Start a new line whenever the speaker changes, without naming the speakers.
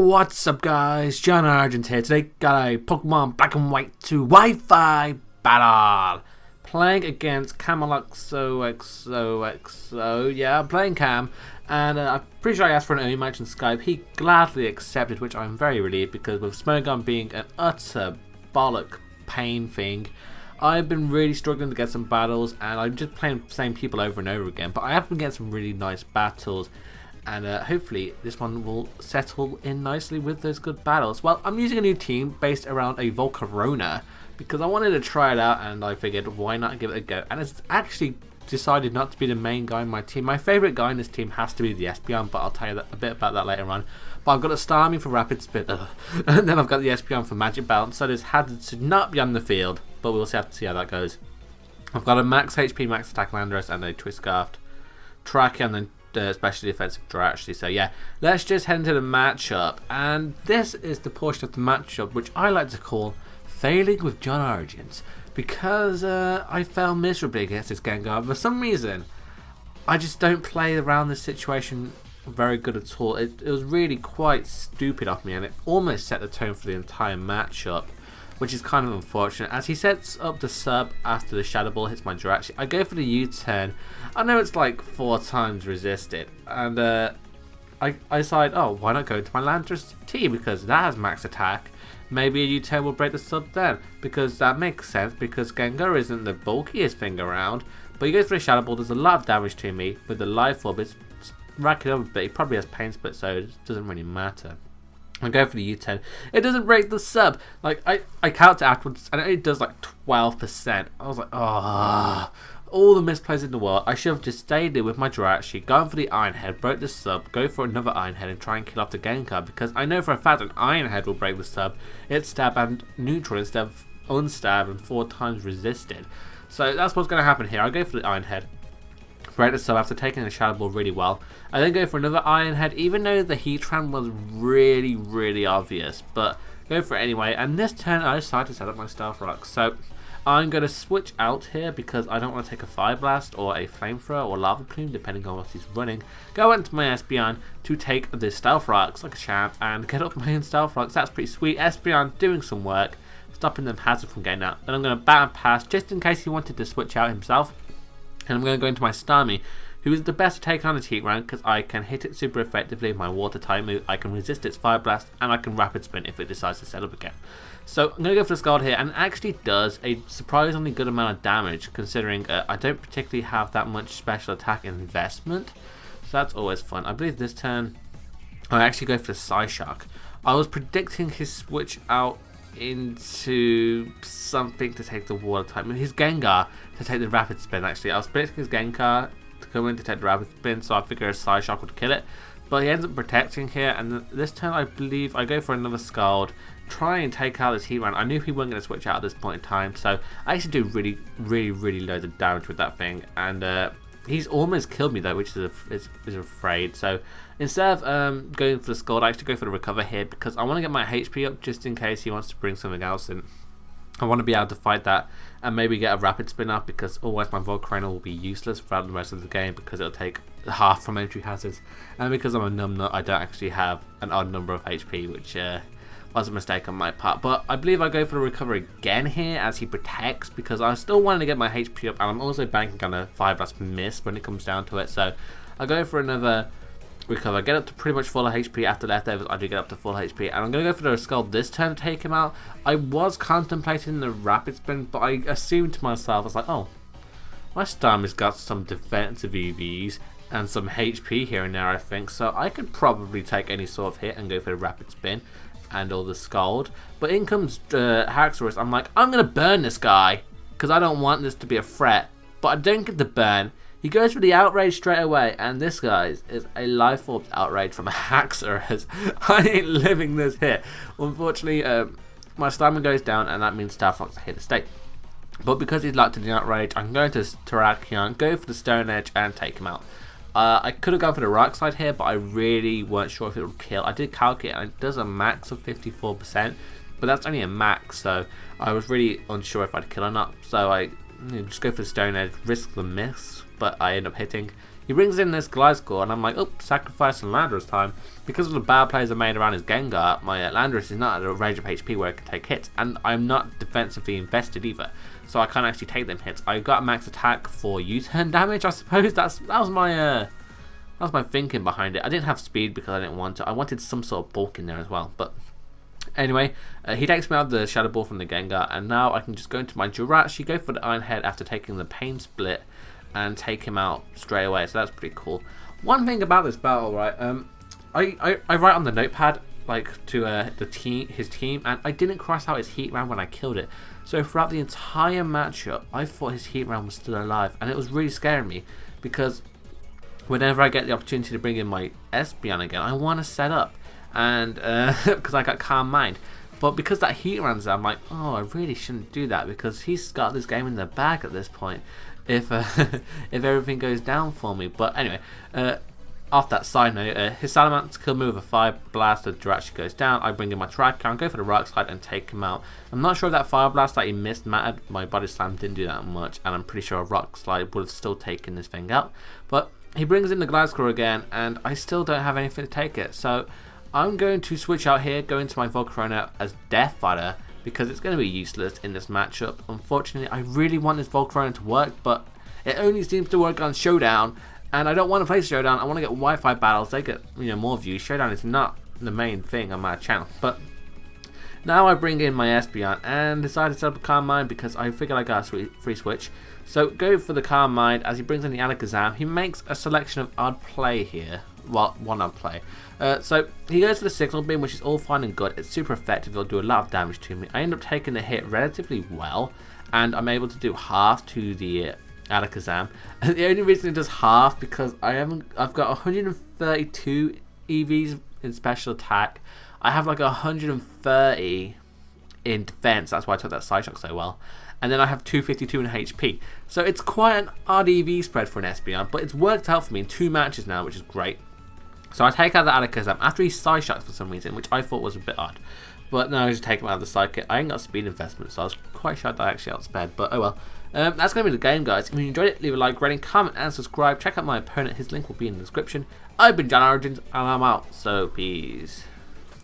What's up guys, John Argent here. Today got a Pokemon Black and White 2 Wi-Fi battle. Playing against Cameloxo, yeah, I'm playing Cam. And I'm pretty sure I asked for an early match on Skype. He gladly accepted, which I'm very relieved because with Smogon being an utter bollock pain thing, I've been really struggling to get some battles and I'm just playing the same people over and over again. But I have been getting some really nice battles. And hopefully this one will settle in nicely with those good battles. Well, I'm using a new team based around a Volcarona because I wanted to try it out and I figured why not give it a go. And it's actually decided not to be the main guy in my team. My favourite guy in this team has to be the Espeon, but I'll tell you a bit about that later on. But I've got a Starmie for Rapid Spin, and then I've got the Espeon for Magic Bounce. So this had to not be on the field, but we'll have to see how that goes. I've got a max HP, max attack Landorus and a Twist Scarf Tracky, and then especially defensive draw actually. So yeah, let's just head into the matchup, and this is the portion of the matchup which I like to call failing with John Argent, because I fell miserably against this Gengar. For some reason I just don't play around this situation very good at all. It was really quite stupid of me and it almost set the tone for the entire matchup, which is kind of unfortunate. As he sets up the sub after the Shadow Ball hits my Jirachi, I go for the U-turn. I know it's like 4 times resisted, and I decide, oh, why not go into my Landorus T because that has max attack. Maybe a U-turn will break the sub then, because that makes sense because Gengar isn't the bulkiest thing around. But he goes for a Shadow Ball, does a lot of damage to me with the Life Orb. It's racking up a bit. He probably has Pain Split, so it doesn't really matter. I go for the U-turn. It doesn't break the sub. Like I count it afterwards and it does like 12%. I was like, oh, all the misplays in the world. I should have just stayed there with my Jirachi, gone for the Iron Head, broke the sub, go for another Iron Head and try and kill off the Gengar, because I know for a fact an Iron Head will break the sub. It's stab and neutral instead of unstab and 4 times resisted. So that's what's going to happen here. I go for the Iron Head, break the sub after taking the Shadow Ball really well. I then go for another Iron Head, even though the Heatran was really obvious, but go for it anyway. And this turn I decided to set up my Stealth Rock. So I'm going to switch out here because I don't want to take a Fire Blast or a Flamethrower or Lava Plume depending on what he's running. Go into my Espeon to take the Stealth Rocks like a champ and get up my own Stealth Rocks. That's pretty sweet. Espeon doing some work, stopping them Hazard from getting out. Then I'm going to bat and pass just in case he wanted to switch out himself. And I'm going to go into my Starmie, who is the best to take on its Heat Rank because I can hit it super effectively with my Water type move, I can resist its Fire Blast, and I can Rapid Spin if it decides to set up again. So I'm going to go for the Scald here, and it actually does a surprisingly good amount of damage considering I don't particularly have that much special attack investment. So that's always fun. I believe this turn I actually go for the Psyshock. I was predicting his switch out into something to take the Water type, his Gengar to take the Rapid Spin. Actually, I was predicting his Gengar to come in to take the Rapid Spin, so I figured a Psyshock would kill it, but he ends up protecting here. And this turn I believe I go for another Scald, try and take out this Heatran. I knew he wasn't going to switch out at this point in time, so I actually do really loads of damage with that thing, and he's almost killed me though, which is afraid. So instead of going for the Scald, I actually go for the Recover here because I want to get my HP up just in case he wants to bring something else in. I want to be able to fight that and maybe get a Rapid Spin up, because otherwise my Volcarona will be useless throughout the rest of the game because it'll take half from entry hazards, and because I'm a numbnut I don't actually have an odd number of HP, which was a mistake on my part. But I believe I go for the Recover again here as he protects, because I still wanted to get my HP up and I'm also banking on a Fire Blast miss when it comes down to it. So I go for another Recover, get up to pretty much full HP. After leftovers I do get up to full HP, and I'm going to go for the Scald this turn to take him out. I was contemplating the Rapid Spin, but I assumed to myself, I was like, oh, my Starmie's got some defensive EVs and some HP here and there I think, so I could probably take any sort of hit and go for the Rapid Spin and all the Scald. But in comes Haxorus. I'm like, I'm going to burn this guy because I don't want this to be a threat, but I don't get the burn. He goes for the Outrage straight away, and this guy is a Life Orb Outrage from a Haxorus. I ain't living this hit. Unfortunately, my stamina goes down, and that means Star Fox hit the stake. But because he's locked in the Outrage, I'm going to Terrakion, go for the Stone Edge, and take him out. I could have gone for the Rock Slide here, but I really weren't sure if it would kill. I did calculate, and it does a max of 54%, but that's only a max, so I was really unsure if I'd kill or not. So I just go for the Stone Edge, risk the miss, but I end up hitting. He brings in this Gliscor, and I'm like, oh, sacrifice and Landorus time. Because of the bad plays I made around his Gengar, my Landorus is not at a range of HP where it can take hits, and I'm not defensively invested either, so I can't actually take them hits. I got a max attack for U-turn damage, I suppose. That was my thinking behind it. I didn't have speed because I didn't want to. I wanted some sort of bulk in there as well, but anyway, he takes me out of the Shadow Ball from the Gengar, and now I can just go into my Jirachi, go for the Iron Head after taking the Pain Split, and take him out straight away. So that's pretty cool. One thing about this battle, right? I write on the notepad like to his team, and I didn't cross out his Heat Round when I killed it. So throughout the entire matchup, I thought his Heat Round was still alive, and it was really scaring me because whenever I get the opportunity to bring in my Espeon again, I want to set up, and because I got Calm Mind. But because that Heat Round's there, I'm like, oh, I really shouldn't do that because he's got this game in the bag at this point. If if everything goes down for me. But anyway, off that side note, his Salamence kill me with a Fire Blast. The Jirachi goes down. I bring in my Tricarn, go for the Rock Slide and take him out. I'm not sure if that Fire Blast that he missed mattered. My Body Slam didn't do that much, and I'm pretty sure a Rock Slide would have still taken this thing out. But he brings in the Gliscor again, and I still don't have anything to take it. So I'm going to switch out here, go into my Volcarona as Death Fighter, because it's going to be useless in this matchup. Unfortunately, I really want this Volcarona to work, but it only seems to work on Showdown, and I don't want to play Showdown. I want to get Wi-Fi battles. They get more views. Showdown is not the main thing on my channel. But now I bring in my Espeon and decide to set up a Calm Mind because I figured I got a free switch. So go for the Calm Mind as he brings in the Alakazam. He makes a selection of odd play here. Well, one odd play. So he goes for the Signal Beam, which is all fine and good. It's super effective. It'll do a lot of damage to me. I end up taking the hit relatively well, and I'm able to do half to the Alakazam. And the only reason it does half because I've got 132 EVs in special attack. I have like 130 in defense. That's why I took that Psyshock so well. And then I have 252 in HP. So it's quite an odd EV spread for an Espeon, but it's worked out for me in 2 matches now, which is great. So I take out the Alakazam after he Psyshocks for some reason, which I thought was a bit odd. But no, I just take him out of the Psychic. I ain't got speed investment, so I was quite shocked I actually outsped, but oh well. That's going to be the game, guys. If you enjoyed it, leave a like, rating, comment, and subscribe. Check out my opponent. His link will be in the description. I've been John Origins, and I'm out. So, peace.